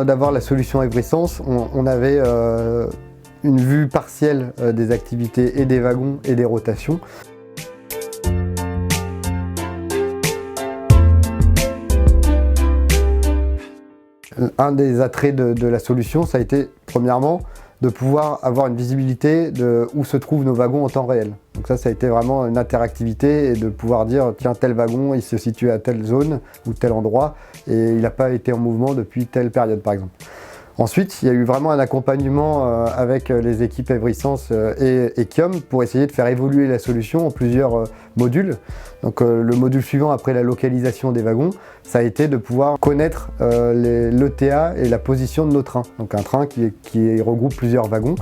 Avant d'avoir la solution Evrysense, on avait une vue partielle des activités et des wagons et des rotations. Un des attraits de la solution, ça a été premièrement de pouvoir avoir une visibilité de où se trouvent nos wagons en temps réel. Donc ça a été vraiment une interactivité et de pouvoir dire tiens, tel wagon il se situe à telle zone ou tel endroit et il n'a pas été en mouvement depuis telle période par exemple. Ensuite, il y a eu vraiment un accompagnement avec les équipes Evrysense et Kiom pour essayer de faire évoluer la solution en plusieurs modules. Donc le module suivant après la localisation des wagons, ça a été de pouvoir connaître l'ETA et la position de nos trains. Donc un train qui regroupe plusieurs wagons.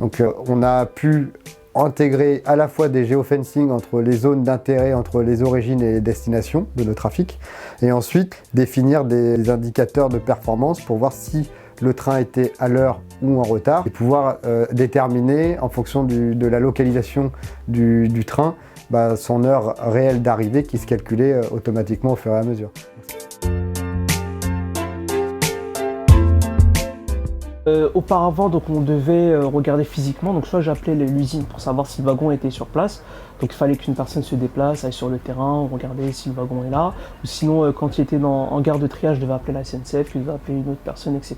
Donc on a pu intégrer à la fois des géofencing entre les zones d'intérêt, entre les origines et les destinations de nos trafics, et ensuite définir des indicateurs de performance pour voir si le train était à l'heure ou en retard, et pouvoir déterminer en fonction de la localisation du train son heure réelle d'arrivée qui se calculait automatiquement au fur et à mesure. Auparavant, donc, on devait regarder physiquement, donc soit j'appelais l'usine pour savoir si le wagon était sur place, donc il fallait qu'une personne se déplace, aille sur le terrain, regarder si le wagon est là, ou sinon quand il était en gare de triage, je devais appeler la SNCF, je devais appeler une autre personne, etc.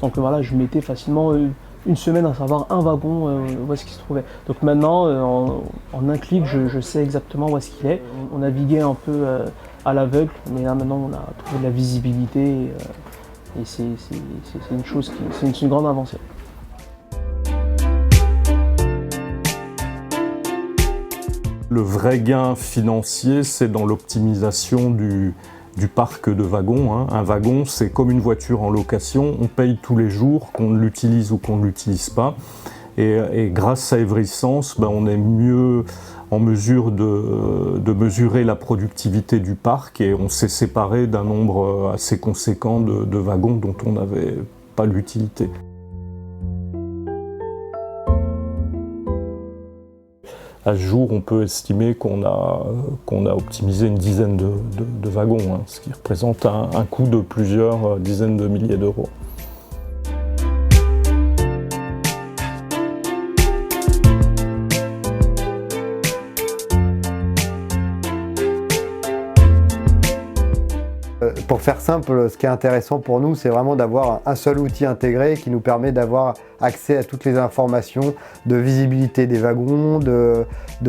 Donc voilà, je mettais facilement une semaine à savoir un wagon où est-ce qu'il se trouvait. Donc maintenant, en un clic, je sais exactement où est-ce qu'il est. On naviguait un peu à l'aveugle, mais là maintenant on a trouvé de la visibilité. Et c'est une chose c'est une grande avancée. Le vrai gain financier, c'est dans l'optimisation du parc de wagons. Un wagon, c'est comme une voiture en location, on paye tous les jours, qu'on l'utilise ou qu'on ne l'utilise pas. Et grâce à Evrysense, on est mieux en mesure de mesurer la productivité du parc et on s'est séparé d'un nombre assez conséquent de wagons dont on n'avait pas l'utilité. À ce jour, on peut estimer qu'on a optimisé une dizaine de wagons, ce qui représente un coût de plusieurs dizaines de milliers d'euros. Pour faire simple, ce qui est intéressant pour nous, c'est vraiment d'avoir un seul outil intégré qui nous permet d'avoir accès à toutes les informations de visibilité des wagons, de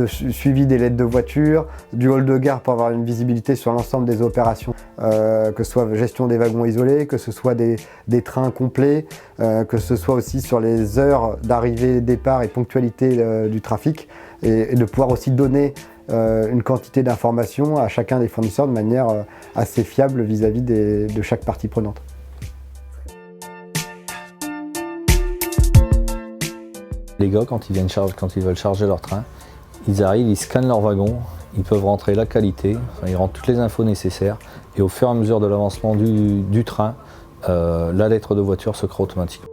suivi des lettres de voiture, du hall de gare pour avoir une visibilité sur l'ensemble des opérations, que ce soit gestion des wagons isolés, que ce soit des trains complets, que ce soit aussi sur les heures d'arrivée, départ et ponctualité du trafic, et de pouvoir aussi donner une quantité d'informations à chacun des fournisseurs de manière assez fiable vis-à-vis de chaque partie prenante. Les gars, quand ils veulent charger leur train, ils arrivent, ils scannent leur wagon, ils peuvent rentrer la qualité, ils rentrent toutes les infos nécessaires et au fur et à mesure de l'avancement du train, la lettre de voiture se crée automatiquement.